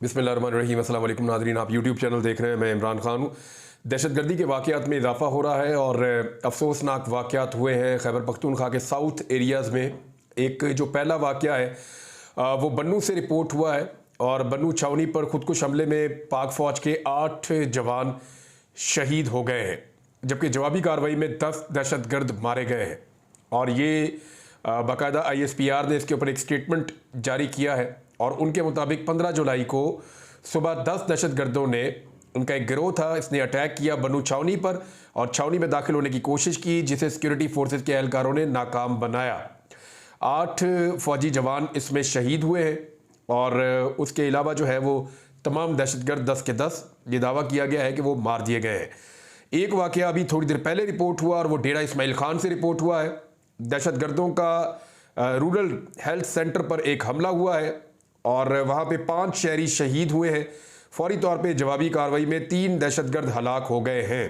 बिस्मिल्लाहिर्रहमानिर्रहीम। अस्सलाम वालेकुम नाज़रीन, आप यूट्यूब चैनल देख रहे हैं। मैं इमरान खान हूँ। दहशतगर्दी के वाक़यात में इजाफ़ा हो रहा है और अफसोसनाक वाक़यात हुए हैं खैबर पख्तूनख्वा के साउथ एरियाज़ में। एक जो पहला वाक़या है वो बन्नू से रिपोर्ट हुआ है और बन्नू छावनी पर खुदकुश हमले में पाक फ़ौज के 8 जवान शहीद हो गए हैं, जबकि जवाबी कार्रवाई में 10 दहशतगर्द मारे गए हैं। और ये बाकायदा ISPR ने इसके ऊपर एक स्टेटमेंट जारी किया है और उनके मुताबिक 15 जुलाई को सुबह 10 दहशतगर्दों ने, उनका एक गिरोह था, इसने अटैक किया बन्नू छावनी पर और छावनी में दाखिल होने की कोशिश की, जिसे सिक्योरिटी फोर्सेस के एहलकारों ने नाकाम बनाया। 8 फौजी जवान इसमें शहीद हुए हैं और उसके अलावा जो है वो तमाम दहशतगर्द 10 के 10 ये दावा किया गया है कि वो मार दिए गए हैं। एक वाक़या अभी थोड़ी देर पहले रिपोर्ट हुआ और वो डेरा इस्माइल खान से रिपोर्ट हुआ है। दहशतगर्दों का रूरल हेल्थ सेंटर पर एक हमला हुआ है और वहाँ पे 5 शहरी शहीद हुए हैं। फौरी तौर पे जवाबी कार्रवाई में 3 दहशतगर्द हलाक हो गए हैं।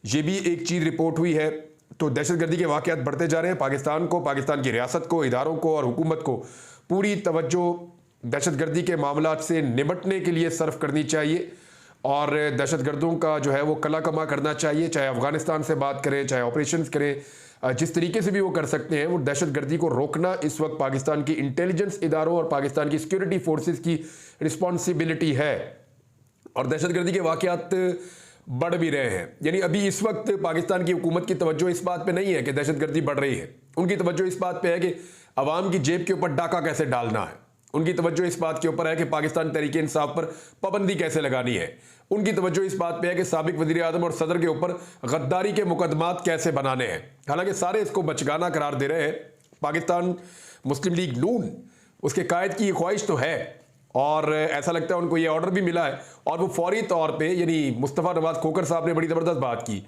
ये भी एक चीज़ रिपोर्ट हुई है। तो दहशतगर्दी के वाक़यात बढ़ते जा रहे हैं। पाकिस्तान को, पाकिस्तान की रियासत को, इदारों को और हुकूमत को पूरी तवज्जो दहशतगर्दी के मामलात से निपटने के लिए सर्फ करनी चाहिए और दहशतगर्दों का जो है वो कला कमा करना चाहिए। चाहे अफगानिस्तान से बात करें, चाहे ऑपरेशंस करें, जिस तरीके से भी वो कर सकते हैं, वो दहशतगर्दी को रोकना इस वक्त पाकिस्तान की इंटेलिजेंस इदारों और पाकिस्तान की सिक्योरिटी फोर्सेस की रिस्पॉन्सिबिलिटी है। और दहशतगर्दी के वाक़यात बढ़ भी रहे हैं। यानी अभी इस वक्त पाकिस्तान की हुकूमत की तवज्जो इस बात पे नहीं है कि दहशतगर्दी बढ़ रही है। उनकी तवज्जो इस बात पे है कि अवाम की जेब के ऊपर डाका कैसे डालना है। उनकी तवज्जो इस बात के ऊपर है कि पाकिस्तान तहरीक इंसाफ पर पाबंदी कैसे लगानी है। उनकी तवज्जो इस बात पे है कि साबिक वज़ीर आज़म और सदर के ऊपर गद्दारी के मुकदमात कैसे बनाने हैं। हालांकि सारे इसको बचगाना करार दे रहे हैं। पाकिस्तान मुस्लिम लीग नून, उसके कायद की ये ख्वाहिश तो है और ऐसा लगता है उनको ये ऑर्डर भी मिला है और वो फौरी तौर पर, यानी मुस्तफ़ा नवाज खोखर साहब ने बड़ी ज़बरदस्त बात की।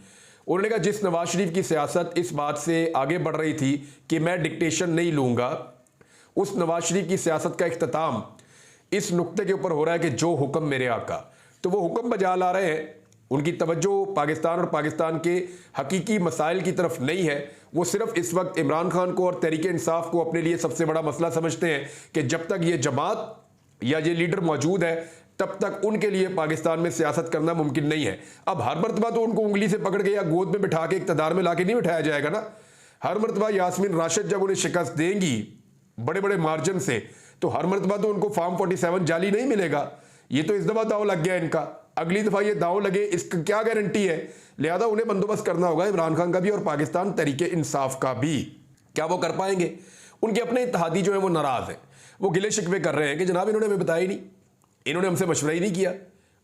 उन्होंने कहा जिस नवाज शरीफ की सियासत इस बात से आगे बढ़ रही थी कि मैं डिक्टेशन नहीं लूँगा, उस नवाज शरीफ की सियासत का इख्तिताम इस नुक्ते के ऊपर हो रहा है कि जो हुक्म मेरे आका, तो वो हुक्म बजा ला रहे हैं। उनकी तवज्जो पाकिस्तान और पाकिस्तान के हकीकी मसाइल की तरफ नहीं है। वो सिर्फ इस वक्त इमरान खान को और तहरीक इंसाफ को अपने लिए सबसे बड़ा मसला समझते हैं कि जब तक ये जमात या ये लीडर मौजूद है तब तक उनके लिए पाकिस्तान में सियासत करना मुमकिन नहीं है। अब हर मरतबा तो उनको उंगली से पकड़ के या गोद में बिठा के इक़्तिदार में ला के नहीं बिठाया जाएगा ना। हर मरतबा यास्मीन राशिद जब उन्हें शिकस्त देंगी बड़े बड़े मार्जिन से, तो हर मरतबा तो उनको फार्म 47 जाली नहीं मिलेगा। ये तो इस दफ़ा दाव लग गया इनका, अगली दफ़ा ये दाव लगे इसका क्या गारंटी है। लिहाजा उन्हें बंदोबस्त करना होगा इमरान खान का भी और पाकिस्तान तहरीक इंसाफ का भी। क्या वो कर पाएंगे? उनके अपने इत्तेहादी जो है वो नाराज़ हैं। वो गिले शिकवे कर रहे हैं कि जनाब इन्होंने हमें बताया ही नहीं, इन्होंने हमसे मशवरा ही नहीं किया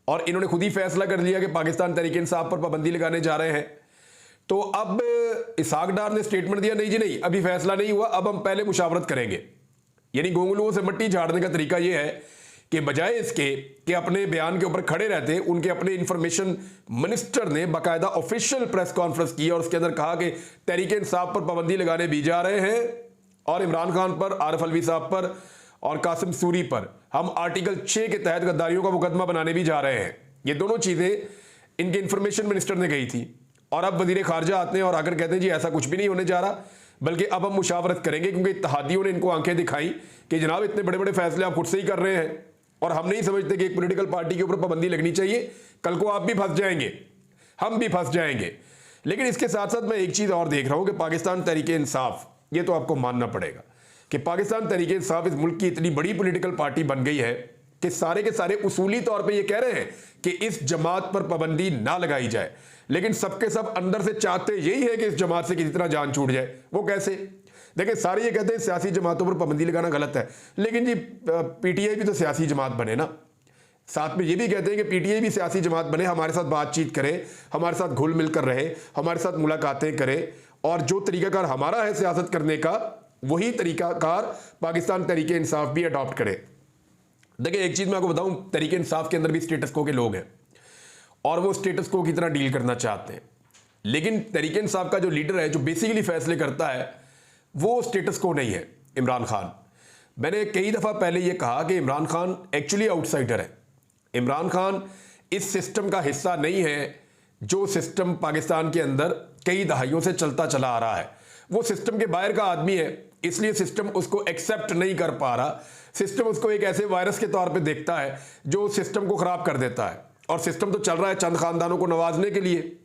और इन्होंने खुद ही फैसला कर लिया कि पाकिस्तान तहरीक इंसाफ पर पाबंदी लगाने जा रहे हैं। तो अब इसहाक डार ने स्टेटमेंट दिया, नहीं जी नहीं, अभी फैसला नहीं हुआ, अब हम पहले मुशावरत करेंगे। यानी गोंगलुओं से मट्टी झाड़ने का तरीका यह है कि बजाय इसके कि अपने बयान के ऊपर खड़े रहते, उनके अपने इंफॉर्मेशन मिनिस्टर ने बाकायदा ऑफिशियल प्रेस कॉन्फ्रेंस की और उसके अंदर कहा कि तहरीक इंसाफ पर पाबंदी लगाने भी जा रहे हैं और इमरान खान पर, आरिफ अलवी साहब पर और कासिम सूरी पर हम आर्टिकल 6 के तहत गद्दारियों का मुकदमा बनाने भी जा रहे हैं। ये दोनों चीजें इनके इंफॉर्मेशन मिनिस्टर ने कही थी और अब वजीर खारजा आते हैं और आकर कहते हैं जी ऐसा कुछ भी नहीं होने जा रहा, बल्कि अब हम मुशावरत करेंगे, क्योंकि इत्तेहादियों ने इनको आंखें दिखाई कि जनाब इतने बड़े बड़े फैसले आप खुद से ही कर रहे हैं और हम नहीं समझते कि एक पॉलिटिकल पार्टी के ऊपर पाबंदी लगनी चाहिए। कल को आप भी फंस जाएंगे, हम भी फंस जाएंगे। लेकिन इसके साथ साथ मैं एक चीज़ और देख रहा हूं कि पाकिस्तान तहरीक इंसाफ, ये तो आपको मानना पड़ेगा कि पाकिस्तान तहरीक इंसाफ इस मुल्क की इतनी बड़ी पॉलिटिकल पार्टी बन गई है कि सारे के सारे उसूली तौर पे ये कह रहे हैं कि इस जमात पर पाबंदी ना लगाई जाए, लेकिन सबके सब अंदर से चाहते यही है कि इस जमात से किसी तरह जान छूट जाए। वो कैसे? देखिए, सारे ये कहते हैं सियासी जमातों पर पाबंदी लगाना गलत है, लेकिन जी PTI भी तो सियासी जमात बने ना। साथ में ये भी कहते हैं कि PTI भी सियासी जमात बने, हमारे साथ बातचीत करे, हमारे साथ घुल मिल कर रहे, हमारे साथ मुलाकातें करे और जो तरीकाकार हमारा है सियासत करने का, वही तरीकाकार पाकिस्तान तहरीक इंसाफ भी अडॉप्ट करे। देखिए, एक चीज़ मैं आपको बताऊं, तहरीक इंसाफ के अंदर भी स्टेटस को के लोग हैं और वो स्टेटस को की तरह डील करना चाहते हैं, लेकिन तहरीक इंसाफ का जो लीडर है, जो बेसिकली फैसले करता है, वो स्टेटस को नहीं है इमरान खान। मैंने कई दफ़ा पहले ये कहा कि इमरान खान एक्चुअली आउटसाइडर है। इमरान खान इस सिस्टम का हिस्सा नहीं है जो सिस्टम पाकिस्तान के अंदर कई दहाइयों से चलता चला आ रहा है। वो सिस्टम के बाहर का आदमी है, इसलिए सिस्टम उसको एक्सेप्ट नहीं कर पा रहा। सिस्टम उसको एक ऐसे वायरस के तौर पे देखता है जो सिस्टम को खराब कर देता है। और सिस्टम तो चल रहा है चंद खानदानों को नवाजने के लिए।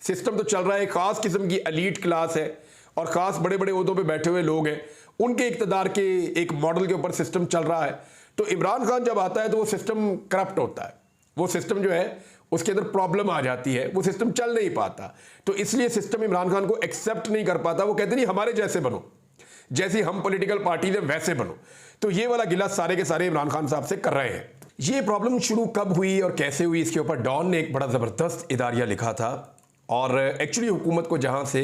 सिस्टम तो चल रहा है, खास किस्म की एलीट क्लास है और खास बड़े बड़े ओहदों पे बैठे हुए लोग हैं, उनके इक़्तिदार के एक मॉडल के ऊपर सिस्टम चल रहा है। तो इमरान खान जब आता है तो वो सिस्टम करप्ट होता है, वो सिस्टम जो है उसके अंदर प्रॉब्लम आ जाती है, वो सिस्टम चल नहीं पाता। तो इसलिए सिस्टम इमरान खान को एक्सेप्ट नहीं कर पाता। वो कहते नहीं हमारे जैसे बनो, जैसी हम पॉलिटिकल पार्टी है वैसे बनो। तो ये वाला गिला सारे के सारे इमरान खान साहब से कर रहे हैं। ये प्रॉब्लम शुरू कब हुई और कैसे हुई, इसके ऊपर डॉन ने एक बड़ा ज़बरदस्त इदारिया लिखा था। और एक्चुअली हुकूमत को जहाँ से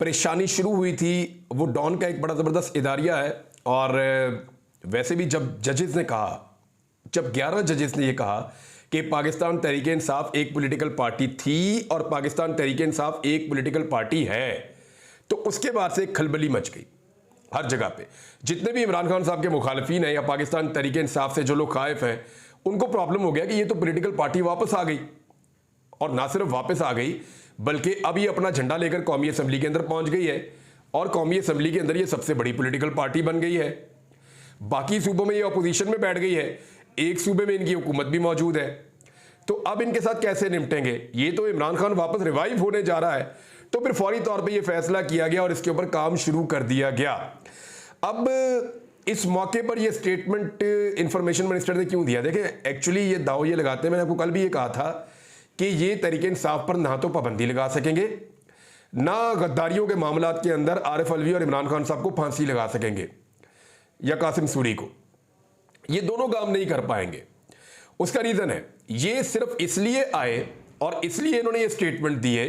परेशानी शुरू हुई थी वो डॉन का एक बड़ा ज़बरदस्त इदारिया है। और वैसे भी जब जजेस ने कहा, जब 11 जजेस ने ये कहा कि पाकिस्तान तहरीक इंसाफ एक पॉलिटिकल पार्टी थी और पाकिस्तान तहरीक इंसाफ एक पॉलिटिकल पार्टी है, तो उसके बाद से खलबली मच गई हर जगह पे। जितने भी इमरान खान साहब के मुखालफीन हैं या पाकिस्तान तहरीक इंसाफ से जो लोग खाइफ हैं, उनको प्रॉब्लम हो गया कि ये तो पॉलिटिकल पार्टी वापस आ गई। और ना सिर्फ वापस आ गई बल्कि अब ये अपना झंडा लेकर कौमी असम्बली के अंदर पहुंच गई है और कौमी असम्बली के अंदर ये सबसे बड़ी पॉलिटिकल पार्टी बन गई है। बाकी सूबों में ये अपोजिशन में बैठ गई है, एक सूबे में इनकी हुकूमत भी मौजूद है। तो अब इनके साथ कैसे निपटेंगे? ये तो इमरान खान वापस रिवाइव होने जा रहा है, तो फिर फौरी तौर पे ये फैसला किया गया और इसके ऊपर काम शुरू कर दिया गया। अब इस मौके पर ये स्टेटमेंट इंफॉर्मेशन मिनिस्टर ने क्यों दिया? देखें, एक्चुअली ये दाव ये लगाते हैं, मैंने आपको कल भी ये कहा था कि ये तहरीक इंसाफ पर ना तो पाबंदी लगा सकेंगे, ना गद्दारियों के मामलात के अंदर आरिफ अलवी और इमरान खान साहब को फांसी लगा सकेंगे या कासिम सूरी को। ये दोनों काम नहीं कर पाएंगे। उसका रीज़न है, ये सिर्फ इसलिए आए और इसलिए इन्होंने ये स्टेटमेंट दिए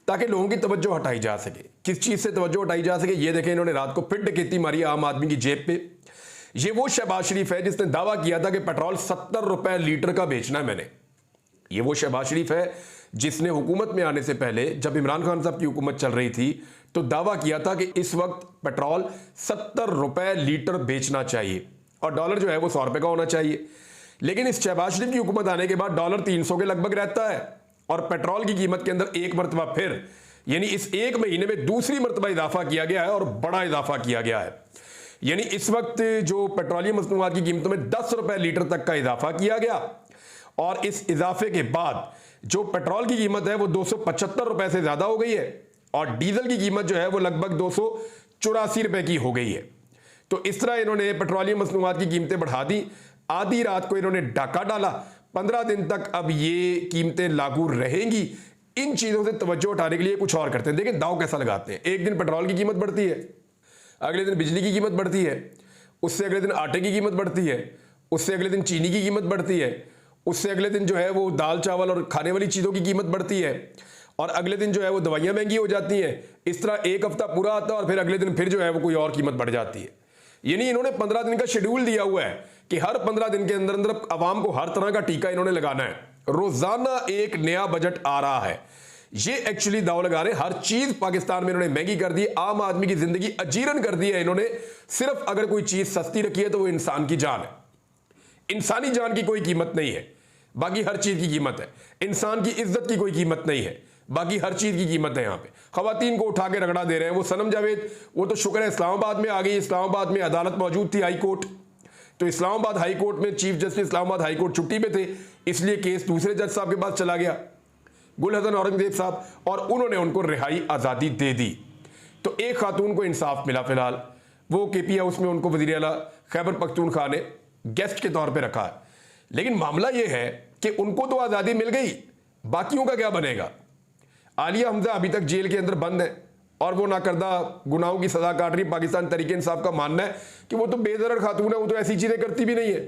ताकि लोगों की तवज्जो हटाई जा सके। किस चीज़ से तवज्जो हटाई जा सके? ये देखें, इन्होंने रात को फिर डकैती मारी आम आदमी की जेब पे। ये वो शहबाज शरीफ है जिसने दावा किया था कि पेट्रोल 70 रुपए लीटर का बेचना है मैंने। ये वो शहबाज शरीफ है जिसने हुकूमत में आने से पहले, जब इमरान खान साहब की हुकूमत चल रही थी, तो दावा किया था कि इस वक्त पेट्रोल 70 रुपए लीटर बेचना चाहिए और डॉलर जो है वो 100 रुपए का होना चाहिए। लेकिन इस शहबाज शरीफ की हुकूमत आने के बाद डॉलर 300 के लगभग रहता है और पेट्रोल की कीमत के अंदर एक मरतबा फिर, यानी इस एक महीने में दूसरी मरतबा इजाफा किया गया है और बड़ा इजाफा किया गया है। यानी इस वक्त जो पेट्रोलियम मसनूआत की कीमतों में 10 रुपए लीटर तक का इजाफा किया गया और इस इजाफे के बाद जो पेट्रोल की कीमत है वो 275 रुपए से ज्यादा हो गई है और डीजल की कीमत जो है वो लगभग 284 रुपए की हो गई है। तो इस तरह इन्होंने पेट्रोलियम मसनूआत की कीमतें बढ़ा दी। आधी रात को इन्होंने डाका डाला, 15 दिन तक अब ये कीमतें लागू रहेंगी। इन चीजों से तवज्जो हटाने के लिए कुछ और करते हैं। देखिए दाव कैसा लगाते हैं। एक दिन पेट्रोल की कीमत बढ़ती है, अगले दिन बिजली की कीमत बढ़ती है, उससे अगले दिन आटे की कीमत बढ़ती है, उससे अगले दिन चीनी की कीमत बढ़ती है, उससे अगले दिन जो है वो दाल चावल और खाने वाली चीज़ों की कीमत बढ़ती है और अगले दिन जो है वो दवाइयाँ महंगी हो जाती हैं। इस तरह एक हफ्ता पूरा आता है और फिर अगले दिन फिर जो है वो कोई और कीमत बढ़ जाती है। यानी इन्होंने 15 दिन का शेड्यूल दिया हुआ है कि हर 15 दिन के अंदर अंदर आवाम को हर तरह का टीका इन्होंने लगाना है। रोजाना एक नया बजट आ रहा है। ये एक्चुअली दाव लगा रहे हैं हर चीज पाकिस्तान में इन्होंने महंगी कर दी, आम आदमी की जिंदगी अजीरन कर दी है इन्होंने। सिर्फ अगर कोई चीज सस्ती रखी है तो वो इंसान की जान है। इंसानी जान की कोई कीमत नहीं है, बाकी हर चीज की कीमत है। इंसान की इज्जत की कोई कीमत नहीं है, बाकी हर चीज की कीमत है। यहाँ पे खवातीन को उठा के रगड़ा दे रहे हैं। वो सनम जावेद, वो तो शुक्र है इस्लामाबाद में आ गई। इस्लामाबाद में अदालत मौजूद थी, हाई कोर्ट। तो इस्लामाबाद हाई कोर्ट में chief justice Islamabad high court छुट्टी पे थे, इसलिए केस दूसरे जज साहब के पास चला गया, गुल हसन औरंगजेब साहब, और उन्होंने उनको रिहाई आज़ादी दे दी। तो एक खातून को इंसाफ मिला। फिलहाल वो केपी हाउस में उनको वज़ीर आला खैबर पख्तूनख्वा ने गेस्ट के तौर पर रखा है। लेकिन मामला यह है कि उनको तो आज़ादी मिल गई, बाकियों का क्या बनेगा? आलिया हमजा अभी तक जेल के अंदर बंद है और वो नाकर्दा गुनाहों की सजा काट रही। पाकिस्तान तहरीक इंसाफ का मानना है कि वो तो बेदरद खातून है, वो तो ऐसी चीजें करती भी नहीं है।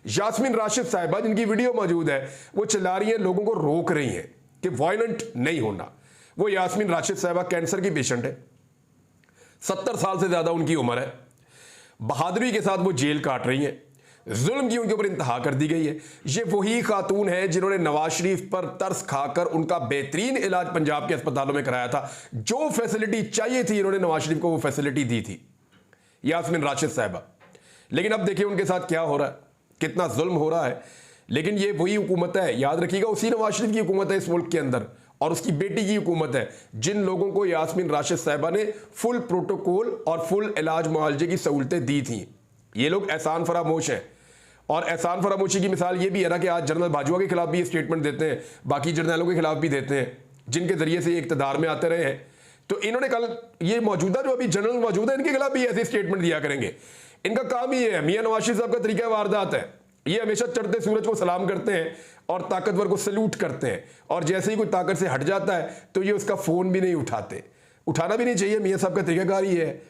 यास्मीन राशिद साहिबा, जिनकी वीडियो मौजूद है, वो चिल्ला रही है, लोगों को रोक रही हैं कि वायलेंट नहीं होना। वो यास्मीन राशिद साहिबा कैंसर की पेशेंट है, 70 साल से ज्यादा उनकी उम्र है। बहादुरी के साथ वो जेल काट रही है। जुल्म की उनके ऊपर इंतहा कर दी गई है। ये वही खातून है जिन्होंने नवाज शरीफ पर तरस खाकर उनका बेहतरीन इलाज पंजाब के अस्पतालों में कराया था। जो फैसिलिटी चाहिए थी इन्होंने नवाज शरीफ को वो फैसिलिटी दी थी, यास्मीन राशिद साहिबा। लेकिन अब देखिए उनके साथ क्या हो रहा है, कितना जुल्म हो रहा है। लेकिन ये वही हुकूमत है, याद रखिएगा, उसी नवाज शरीफ की हुकूमत है इस मुल्क के अंदर और उसकी बेटी की हुकूमत है, जिन लोगों को यास्मीन राशिद साहिबा ने फुल प्रोटोकॉल और फुल इलाज मुआवजे की सहूलतें दी थी। ये लोग एहसान फरामोश हैं। और एहसान फरामोशी की मिसाल ये भी है ना कि आज जनरल बाजवा के खिलाफ भी ये स्टेटमेंट देते हैं, बाकी जर्नलों के खिलाफ भी देते हैं, जिनके जरिए से ये इक़्तिदार में आते रहे हैं। तो इन्होंने कल ये मौजूदा जो अभी जनरल मौजूद है, इनके खिलाफ भी ऐसे स्टेटमेंट दिया करेंगे। इनका काम ही है, मियां नवाज शरीफ साहब का तरीका वारदात है, ये हमेशा चढ़ते सूरज को सलाम करते हैं और ताकतवर को सल्यूट करते हैं, और जैसे ही कोई ताकत से हट जाता है तो ये उसका फोन भी नहीं उठाते। उठाना भी नहीं चाहिए, मियां साहब का तरीकाकार ही है।